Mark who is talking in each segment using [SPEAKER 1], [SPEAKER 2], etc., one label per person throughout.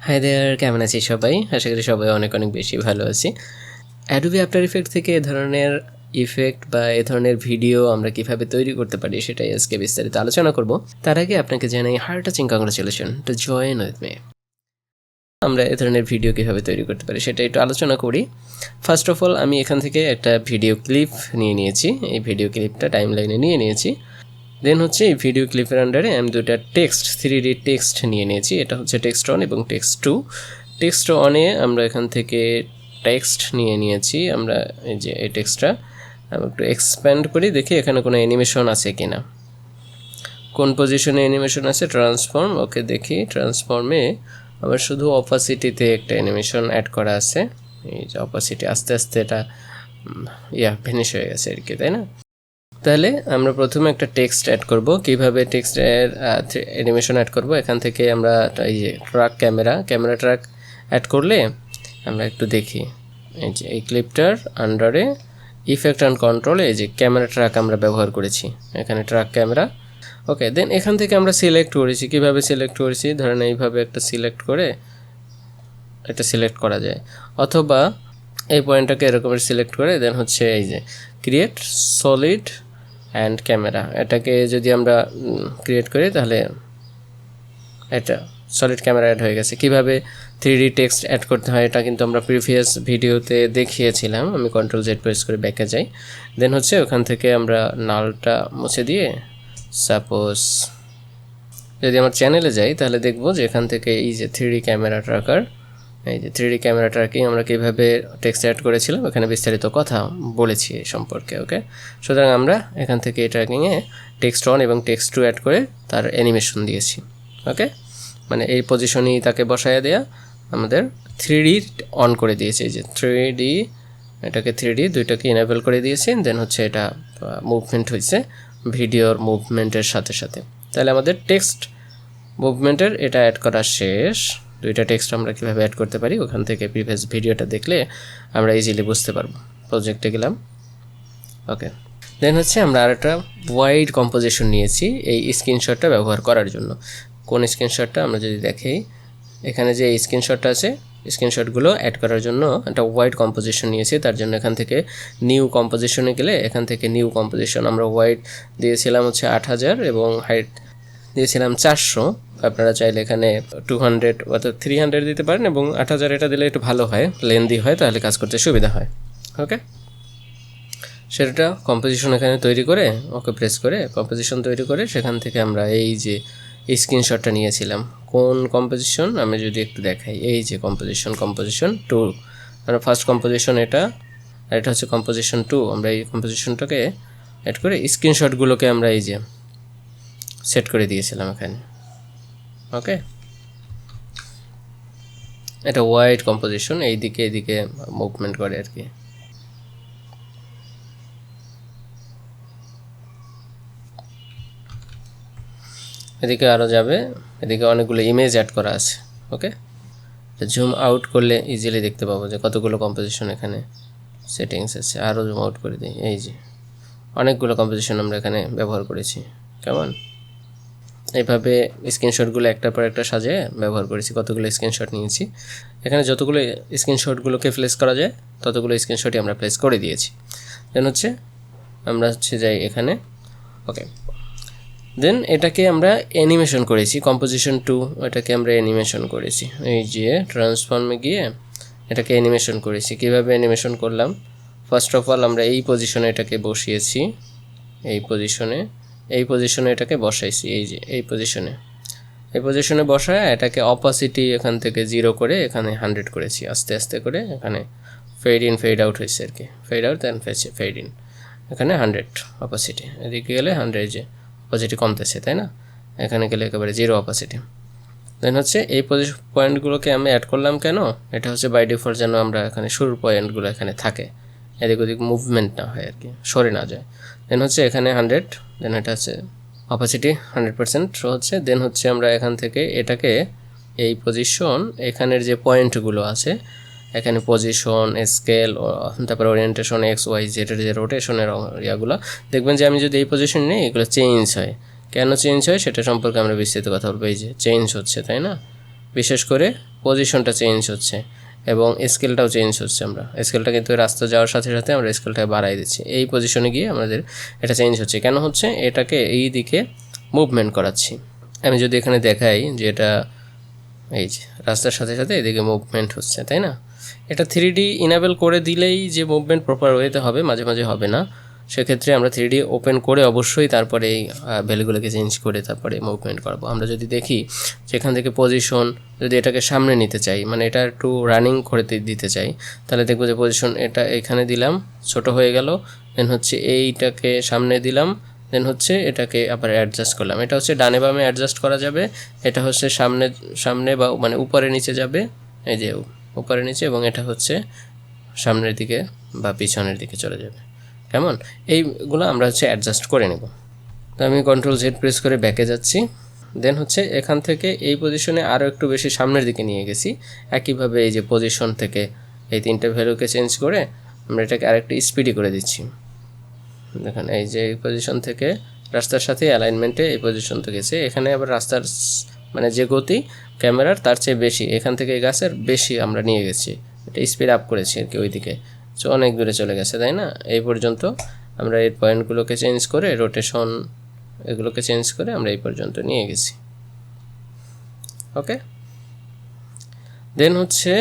[SPEAKER 1] Hi there, কেমন আছি সবাই? আশা করি সবাই অনেক অনেক বেশি ভালো আছি। অ্যাডোবি আফটার ইফেক্ট থেকে এ ধরনের ইফেক্ট বা এ ধরনের ভিডিও আমরা কিভাবে তৈরি করতে পারি সেটাই আজকে বিস্তারিত আলোচনা করব। তার আগে আপনাকে জানাই heart touching congratulation to join with me. আমরা এ ধরনের ভিডিও কীভাবে তৈরি করতে পারি সেটা একটু আলোচনা করি। ফার্স্ট অফ অল আমি এখান থেকে একটা ভিডিও ক্লিপ নিয়ে নিয়েছি। এই ভিডিও ক্লিপটা টাইম লাইনে নিয়ে নিয়েছি। দেন হচ্ছে এই ভিডিও ক্লিপের আন্ডারে আমি দুটা টেক্সট 3D টেক্সট নিয়ে নিয়েছি। এটা হচ্ছে টেক্সট 1 এবং টেক্সট 2। টেক্সট 1-এ আমরা এখান থেকে টেক্সট নিয়ে নিয়েছি। আমরা এই যে এই টেক্সটটা একটু এক্সপ্যান্ড করি, দেখি এখানে কোনো অ্যানিমেশন আছে কি না, কোন পজিশনে অ্যানিমেশন আছে। ট্রান্সফর্ম, ওকে দেখি ট্রান্সফর্মে আবার শুধু অপাসিটিতে একটা অ্যানিমেশন অ্যাড করা আছে। এই যে অপাসিটি আস্তে আস্তে এটা ভেনিশ হয়ে গেছে আর কি, তাই না? তাহলে আমরা প্রথমে একটা টেক্সট অ্যাড করব। কিভাবে টেক্সটের অ্যানিমেশন অ্যাড করব? এখান থেকে আমরা এই যে ক্যামেরা ট্র্যাক অ্যাড করলে আমরা একটু দেখি। এই যে এই ক্লিপটার আন্ডারে ইফেক্ট অ্যান্ড কন্ট্রোলে এই যে ক্যামেরা ট্র্যাক আমরা ব্যবহার করেছি, এখানে ট্র্যাক ক্যামেরা। ওকে, দেন এখান থেকে আমরা সিলেক্ট করেছি। কিভাবে সিলেক্ট করেছি? ধরেন এইভাবে একটা সিলেক্ট করে এটা সিলেক্ট করা যায়, অথবা এই পয়েন্টটাকে এরকমের সিলেক্ট করে দেন হচ্ছে এই যে ক্রিয়েট সলিড অ্যান্ড ক্যামেরা, এটাকে যদি আমরা ক্রিয়েট করি তাহলে এটা সলিড ক্যামেরা অ্যাড হয়ে গেছে। কিভাবে 3D টেক্সট অ্যাড করতে হয় এটা কিন্তু আমরা প্রিভিয়াস ভিডিওতে দেখিয়েছিলাম। আমি কন্ট্রোল জেড প্রেস করে ব্যাকে যাই। দেন হচ্ছে ওখান থেকে আমরা নালটা মুছে দিয়ে সাপোজ যদি আমার চ্যানেলে যাই তাহলে দেখব যে এখান থেকে এই যে 3D ক্যামেরা ট্র্যাকার, এই যে 3D ক্যামেরা ট্র্যাকিং আমরা কীভাবে টেক্সট অ্যাড করেছিলাম এখানে বিস্তারিত কথা বলেছি এই সম্পর্কে। ওকে, সুতরাং আমরা এখান থেকে এই ট্র্যাকিংয়ে টেক্সট 1 এবং টেক্সট 2 অ্যাড করে তার অ্যানিমেশন দিয়েছি। ওকে, মানে এই পজিশনেই তাকে বসায় দেয়া আমাদের 3D অন করে দিয়েছে। এই যে 3D, এটাকে 3D দুইটাকে ইনেবল করে দিয়েছি। দেন হচ্ছে এটা মুভমেন্ট হয়েছে ভিডিওর মুভমেন্টের সাথে সাথে। তাহলে আমাদের টেক্সট মুভমেন্টের এটা অ্যাড করা শেষ। দুইটা টেক্সট আমরা কীভাবে অ্যাড করতে পারি ওখান থেকে প্রিভিয়াস ভিডিওটা দেখলে আমরা ইজিলি বুঝতে পারবো। প্রজেক্টে গেলাম। ওকে, দেন হচ্ছে আমরা আরেকটা ওয়াইড কম্পোজিশন নিয়েছি এই স্ক্রিনশটটা ব্যবহার করার জন্য। কোন স্ক্রিনশটটা আমরা যদি দেখি, এখানে যে এই স্ক্রিনশটটা আছে, স্ক্রিনশটগুলো অ্যাড করার জন্য একটা ওয়াইড কম্পোজিশন নিয়েছি। তার জন্য এখান থেকে নিউ কম্পোজিশনে গেলে এখান থেকে নিউ কম্পোজিশন আমরা ওয়াইড দিয়েছিলাম হচ্ছে 8000 এবং হাইট দিয়েছিলাম 400। আপনারা চাইলে এখানে 200 অর্থাৎ 300 দিতে পারেন এবং 8000 এটা দিলে একটু ভালো হয়, লেন্দি হয়, তাহলে কাজ করতে সুবিধা হয়। ওকে, সেটা কম্পোজিশন এখানে তৈরি করে ওকে প্রেস করে কম্পোজিশন তৈরি করে সেখান থেকে আমরা এই যে স্ক্রিনশটটা নিয়েছিলাম। কোন কম্পোজিশন আমি যদি একটু দেখাই, এই যে কম্পোজিশন 2, আমরা ফার্স্ট কম্পোজিশন এটা, আর এটা হচ্ছে কম্পোজিশন 2। আমরা এই কম্পোজিশনটাকে অ্যাড করে স্ক্রিনশটগুলোকে আমরা এই যে সেট করে দিয়েছিলাম এখানে। ওকে, এটা ওয়াইড কম্পোজিশন, এইদিকে এইদিকে মুভমেন্ট করে আর কি। এদিকে আরও যাবে, এদিকে অনেকগুলো ইমেজ অ্যাড করা আছে। ওকে, জুম আউট করলে ইজিলি দেখতে পাবো যে কতগুলো কম্পোজিশন এখানে সেটিংস আছে। আরও জুম আউট করে দিই, এই যে অনেকগুলো কম্পোজিশন আমরা এখানে ব্যবহার করেছি। কেমন এইভাবে স্ক্রিনশটগুলো একটার পর একটা সাজিয়ে ব্যবহার করেছি। কতগুলো স্ক্রিনশট নিয়েছি, এখানে যতগুলো স্ক্রিনশটগুলোকে প্লেস করা যায় ততগুলো স্ক্রিনশটই আমরা প্লেস করে দিয়েছি। দেন হচ্ছে আমরা যাই এখানে। ওকে, দেন এটাকে আমরা অ্যানিমেশন করেছি কম্পোজিশন 2, এটাকে আমরা অ্যানিমেশন করেছি। এই যে ট্রান্সফর্মে গিয়ে এটাকে অ্যানিমেশন করেছি। কীভাবে অ্যানিমেশন করলাম? ফার্স্ট অফ অল আমরা এই পজিশনে এটাকে বসিয়েছি, এই পজিশনে এটাকে বসাইছি। এই যে এই পজিশনে বসায় এটাকে অপাসিটি এখান থেকে 0 করে এখানে 100 করেছি। আস্তে আস্তে করে এখানে ফেড ইন ফেড আউট হয়েছে আর কি, fade out then fade in, এখানে 100 অপাসিটি। এদিকে গেলে 100, যে অপাসিটি কমতেছে, তাই না? এখানে গেলে একেবারে 0 অপাসিটি। দেন হচ্ছে এই পয়েন্টগুলোকে আমি অ্যাড করলাম কেন? এটা হচ্ছে বাই ডিফল্ট যেন আমরা এখানে শুরুর পয়েন্টগুলো এখানে থাকে, এদিক ওদিক মুভমেন্ট না হয় আর কি, সরে না যায়। দেন হচ্ছে এখানে 100, দেন এটা হচ্ছে অপাসিটি 100% হচ্ছে। দেন হচ্ছে আমরা এখান থেকে এটাকে এই পজিশন, এখানের যে পয়েন্টগুলো আছে এখানে পজিশন, স্কেল, তারপর ওরিয়েন্টেশন, এক্স ওয়াই জেডের যে রোটেশনের ইয়াগুলো দেখবেন যে আমি যদি এই পজিশন নিই এগুলো চেঞ্জ হয়। কেন চেঞ্জ হয় সেটা সম্পর্কে আমরা বিস্তারিত কথা বলবো। এই যে চেঞ্জ হচ্ছে, তাই না? বিশেষ করে পজিশনটা চেঞ্জ হচ্ছে এবং স্কেলটাও চেঞ্জ হচ্ছে। আমরা স্কেলটা কিন্তু রাস্তা যাওয়ার সাথে সাথে আমরা স্কেলটা বাড়াই দিচ্ছি, এই পজিশনে গিয়ে আমাদের এটা চেঞ্জ হচ্ছে। কেন হচ্ছে? এটাকে এই দিকে মুভমেন্ট করাচ্ছি। আমি যদি এখানে দেখাই যে এটা এই যে রাস্তার সাথে সাথে এদিকে মুভমেন্ট হচ্ছে, তাই না? এটা 3D ইনেবল করে দিলেই যে মুভমেন্ট প্রপার ওয়েতে হবে, মাঝে মাঝে হবে না। সেক্ষেত্রে আমরা 3D ওপেন করে অবশ্যই তারপরে এই ভ্যালুগুলোকে চেঞ্জ করে তারপরে মুভমেন্ট করবো। আমরা যদি দেখি যেখান থেকে পজিশন, যদি এটাকে সামনে নিতে চাই, মানে এটা একটু রানিং করে দিতে চাই, তাহলে দেখবো যে পজিশন এটা এখানে দিলাম, ছোট হয়ে গেল। দেন হচ্ছে এইটাকে সামনে দিলাম, দেন হচ্ছে এটাকে আবার অ্যাডজাস্ট করলাম। এটা হচ্ছে ডানে বামে অ্যাডজাস্ট করা যাবে। এটা হচ্ছে সামনে সামনে বা মানে উপরে নিচে যাবে, এই যে উপরে নিচে, এবং এটা হচ্ছে সামনের দিকে বা পিছনের দিকে চলে যাবে। কেমন? এইগুলো আমরা হচ্ছে অ্যাডজাস্ট করে নেব। তো আমি Ctrl Z প্রেস করে ব্যাকে যাচ্ছি। দেন হচ্ছে এখান থেকে এই পজিশনে আরও একটু বেশি সামনের দিকে নিয়ে গেছি। একইভাবে এই যে পজিশন থেকে এই তিনটে ভ্যালুকে চেঞ্জ করে আমরা এটাকে আরেকটু স্পিডি করে দিচ্ছি। দেখেন এই যে এই পজিশন থেকে রাস্তার সাথে অ্যালাইনমেন্টে এই পজিশন তো গেছে, এখানে আবার রাস্তার মানে যে গতি ক্যামেরার তার চেয়ে বেশি, এখান থেকে এই গাছের বেশি আমরা নিয়ে গেছি, এটা স্পিড আপ করেছি আর কি ওইদিকে। সো অনেক দূরে চলে গেছে, তাই না? এই পর্যন্ত আমরা এই পয়েন্টগুলোকে চেঞ্জ করে রোটেশন এগুলোকে চেঞ্জ করে আমরা এই পর্যন্ত নিয়ে গেছি। ওকে, দেন হচ্ছে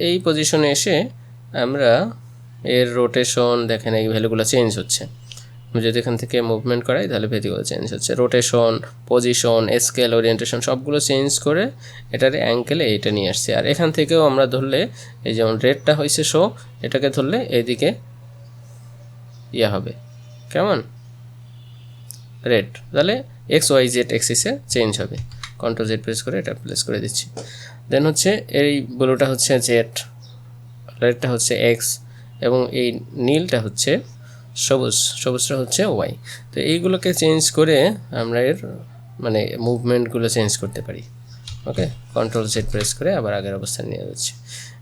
[SPEAKER 1] এই পজিশনে এসে আমরা এর রোটেশন দেখেন এই ভ্যালুগুলো চেঞ্জ হচ্ছে। আমি যদি এখান থেকে মুভমেন্ট করাই তাহলে ভ্যালুগুলো চেঞ্জ হচ্ছে, রোটেশন, পজিশন, স্কেল, ওরিয়েন্টেশন সবগুলো চেঞ্জ করে এটার অ্যাঙ্গেলে এইটা নিয়ে আসছে। আর এখান থেকেও আমরা ধরলে এই যেমন রেডটা হয়েছে শো, এটাকে ধরলে এইদিকে ইয়ে হবে, কেমন? রেড, তাহলে XYZ এক্সিসে চেঞ্জ হবে। Ctrl Z প্রেস করে এটা প্লেস করে দিচ্ছি। দেন হচ্ছে এই ব্লুটা হচ্ছে জেড, রেডটা হচ্ছে এক্স, এবং এই নীলটা হচ্ছে সবুজ, সবুজটা হচ্ছে ওয়াই। তো এইগুলোকে চেঞ্জ করে আমরা এর মানে মুভমেন্টগুলো চেঞ্জ করতে পারি। ওকে, Ctrl Z প্রেস করে আবার আগের অবস্থায় নিয়ে যাচ্ছি।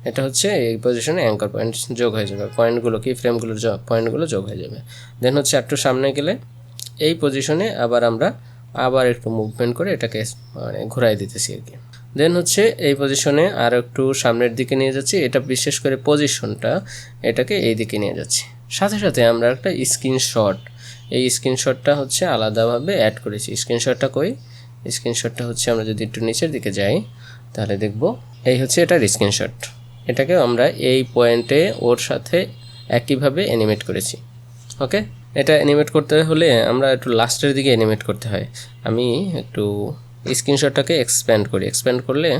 [SPEAKER 1] এটা হচ্ছে এই পজিশনে অ্যাঙ্কর পয়েন্ট যোগ হয়ে যাবে, পয়েন্টগুলো কি ফ্রেমগুলোর পয়েন্টগুলো যোগ হয়ে যাবে। দেন হচ্ছে একটু সামনে গেলে এই পজিশনে আবার একটু মুভমেন্ট করে এটাকে মানে ঘুরাই দিতেছি আর কি। দেন হচ্ছে এই পজিশনে আর একটু সামনের দিকে নিয়ে যাচ্ছি, এটা বিশেষ করে পজিশনটা এটাকে এই দিকে নিয়ে যাচ্ছি। সাথে সাথে আমরা একটা স্ক্রিনশট, এই স্ক্রিনশটটা হচ্ছে আলাদাভাবে অ্যাড করেছি। স্ক্রিনশটটা কই? স্ক্রিনশটটা হচ্ছে আমরা যদি একটু নিচের দিকে যাই তাহলে দেখব এই হচ্ছে এটার স্ক্রিনশট। এটাকে আমরা এই পয়েন্টে ওর সাথে একইভাবে অ্যানিমেট করেছি। ওকে, এটা অ্যানিমেট করতে হলে আমরা একটু লাস্টের দিকে অ্যানিমেট করতে হয়। আমি একটু স্ক্রিনশটটাকে এক্সপ্যান্ড করি, এক্সপ্যান্ড করলে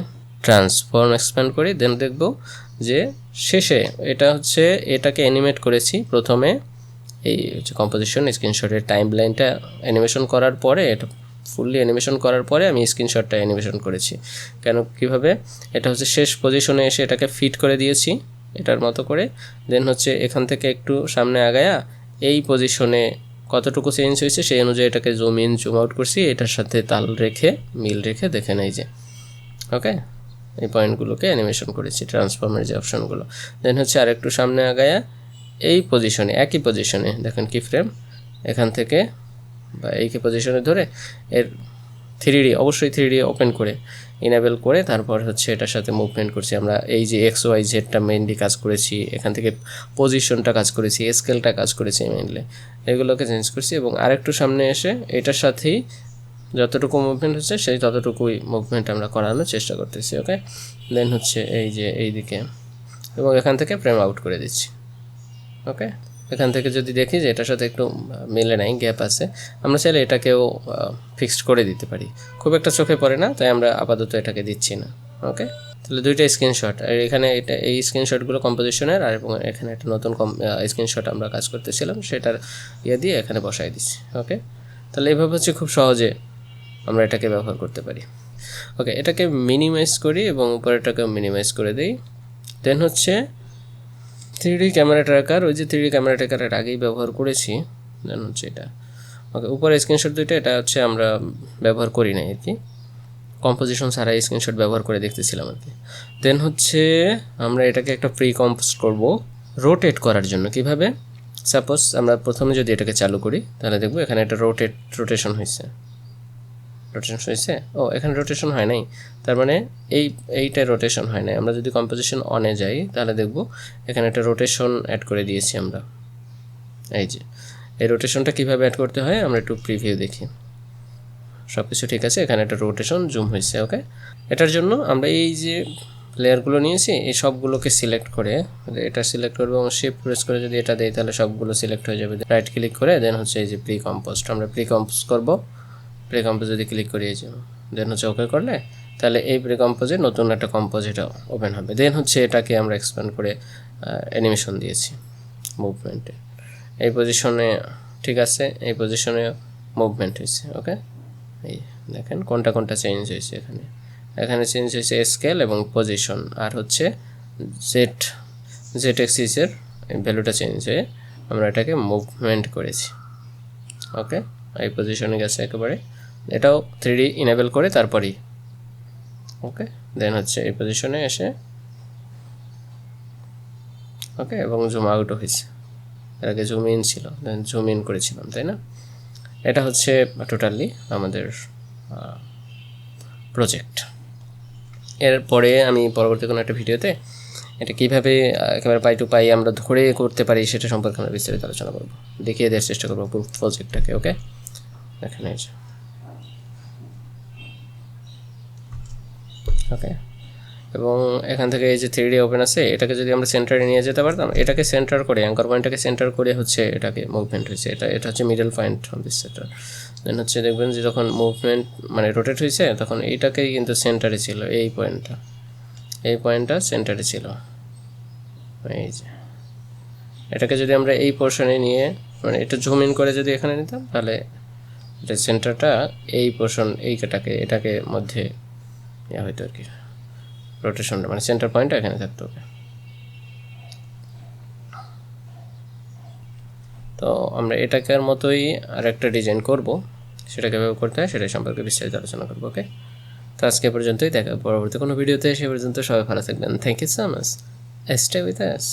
[SPEAKER 1] ট্রান্সফর্ম এক্সপ্যান্ড করি, দেন দেখব যে শেষে এটা হচ্ছে এটাকে অ্যানিমেট করেছি প্রথমে এই হচ্ছে কম্পোজিশন স্ক্রিনশটের টাইম লাইনটা অ্যানিমেশন করার পরে, এটা ফুললি অ্যানিমেশন করার পরে আমি স্ক্রিনশটটা অ্যানিমেশন করেছি। কেন কিভাবে? এটা হচ্ছে শেষ পজিশনে এসে এটাকে ফিট করে দিয়েছি এটার মতো করে। দেন হচ্ছে এখান থেকে একটু সামনে আগায়া এই পজিশনে কতটুকু চেঞ্জ হয়েছে সেই অনুযায়ী এটাকে জুম ইন জুম আউট করছি, এটার সাথে তাল রেখে মিল রেখে দেখেন এই যে ওকে এই পয়েন্টগুলোকে অ্যানিমেশন করেছি, ট্রান্সফর্মের যে অপশনগুলো। দেন হচ্ছে আর একটু সামনে আগায়া এই পজিশনে একই পজিশনে দেখেন কি ফ্রেম, এখান থেকে বা এই পজিশনে ধরে এর 3D অবশ্যই 3D ওপেন করে ইনেবল করে তারপর হচ্ছে এটার সাথে মুভমেন্ট করছি। আমরা এই যে XYZটা মেইনলি কাজ করেছি, এখান থেকে পজিশনটা কাজ করেছি, স্কেলটা কাজ করেছি মেইনলি, এগুলোকে চেঞ্জ করছি। এবং আরেকটু সামনে এসে এটার সাথেই যতটুকু মুভমেন্ট হচ্ছে সেই ততটুকুই মুভমেন্ট আমরা করানোর চেষ্টা করতেছি। ওকে, দেন হচ্ছে এই যে এই দিকে এবং এখান থেকে ফ্রেম আউট করে দিচ্ছি। ওকে, এখান থেকে যদি দেখি যে এটার সাথে একটু মিলে নাই, গ্যাপ আছে, আমরা চাইলে এটাকেও ফিক্সড করে দিতে পারি। খুব একটা চোখে পড়ে না, তাই আমরা আপাতত এটাকে দিচ্ছি না। ওকে, তাহলে দুইটা স্ক্রিনশট, আর এখানে এটা এই স্ক্রিনশটগুলো কম্পোজিশনের, আর এবং এখানে একটা নতুন স্ক্রিনশট আমরা কাজ করতেছিলাম সেটার দিয়ে এখানে বসাই দিচ্ছি। ওকে, তাহলে এইভাবে হচ্ছে খুব সহজে আমরা এটাকে ব্যবহার করতে পারি। ওকে, এটাকে মিনিমাইজ করি এবং উপরেটাকে মিনিমাইজ করে দিই। দেন হচ্ছে 3D ক্যামেরা ট্র্যাকার, ওই যে 3D ক্যামেরা ট্র্যাকারের আগেই ব্যবহার করেছি, দেন হচ্ছে এটা। ওকে, উপরে স্ক্রিনশট দুইটা এটা হচ্ছে আমরা ব্যবহার করি না আর কি, কম্পোজিশন ছাড়াই স্ক্রিনশট ব্যবহার করে দেখতেছিলাম আর কি। দেন হচ্ছে আমরা এটাকে একটা প্রি কম্পোজ করব রোটেট করার জন্য। কিভাবে? সাপোজ আমরা প্রথমে যদি এটাকে চালু করি তাহলে দেখব এখানে একটা রোটেশন হয়েছে। রোটেশন হয়েছে? ও এখানে রোটেশন হয় নাই, তার মানে এইটা রোটেশন হয় নাই। আমরা যদি কম্পোজিশন অনে যাই তাহলে দেখব এখানে একটা রোটেশন অ্যাড করে দিয়েছি আমরা। এই যে এই রোটেশনটা কীভাবে অ্যাড করতে হয় আমরা একটু প্রিভিউ দেখি। সব কিছু ঠিক আছে, এখানে একটা রোটেশন জুম হয়েছে। ওকে, এটার জন্য আমরা এই যে লেয়ারগুলো নিয়েছি এই সবগুলোকে সিলেক্ট করে এটা সিলেক্ট করবো এবং শিফট প্রেস করে যদি এটা দেই তাহলে সবগুলো সিলেক্ট হয়ে যাবে। রাইট ক্লিক করে দেন হচ্ছে এই যে প্রি কম্পোজড, আমরা প্রি কম্পোজ করবো। প্রি কম্পোজ যদি ক্লিক করি এই যে দেন হচ্ছে ওকে করলে তাহলে এই প্রি কম্পোজে নতুন একটা কম্পোজ এটা ওপেন হবে। দেন হচ্ছে এটাকে আমরা এক্সপ্যান্ড করে অ্যানিমেশন দিয়েছি মুভমেন্টে। এই পজিশনে ঠিক আছে, এই পজিশনে মুভমেন্ট হয়েছে। ওকে, এই দেখেন কোনটা চেঞ্জ হয়েছে। এখানে চেঞ্জ হয়েছে স্কেল এবং পজিশন, আর হচ্ছে জেড এক্সিসের ভ্যালুটা চেঞ্জ হয়ে আমরা এটাকে মুভমেন্ট করেছি। ওকে, এই পজিশনে গেছে একেবারে, এটাও 3D ইনেবল করে তারপরেই। ওকে, দেন হচ্ছে এই পজিশনে এসে ওকে এবং জুম আউটও হয়েছে। এর আগে জুম ইন ছিল, দেন জুম ইন করেছিলাম, তাই না? এটা হচ্ছে টোটালি আমাদের প্রজেক্ট। এরপরে আমি পরবর্তী কোনো একটা ভিডিওতে এটা কীভাবে একেবারে পাই টু পাই আমরা ধরে করতে পারি সেটা সম্পর্কে আমরা বিস্তারিত আলোচনা করবো, দেখিয়ে দেওয়ার চেষ্টা করবো পুরো প্রজেক্টটাকে। ওকে, এখানে ওকে, এবং এখান থেকে এই যে 3D ওপেন আছে এটাকে যদি আমরা সেন্টারে নিয়ে যেতে পারতাম, এটাকে সেন্টার করে অ্যাঙ্কর পয়েন্টটাকে সেন্টার করে হচ্ছে এটাকে মুভমেন্ট হয়েছে। এটা হচ্ছে মিডল পয়েন্ট অফ দিস সেটার। দেন হচ্ছে দেখবেন যে যখন মুভমেন্ট মানে রোটেট হয়েছে তখন এইটাকেই কিন্তু সেন্টারে ছিল, এই পয়েন্টটা সেন্টারে ছিল। এই যে এটাকে যদি আমরা এই পোর্শনে নিয়ে মানে এটা জুম ইন করে যদি এখানে নিতাম তাহলে এটা সেন্টারটা এই পোর্শন এটাকে মধ্যে ইয়া হয়তো আর কি, রোটেশনটা মানে সেন্টার পয়েন্টটা এখানে থাকতে হবে। তো আমরা এটাকের মতোই আর একটা ডিজাইন করব, সেটা কীভাবে করতে হয় সেটা সম্পর্কে বিস্তারিত আলোচনা করবো। ওকে, তো আজকে পর্যন্তই, দেখা পরবর্তী কোনো ভিডিওতে। সে পর্যন্ত সবাই ভালো থাকবেন। Thank you so much, stay with us.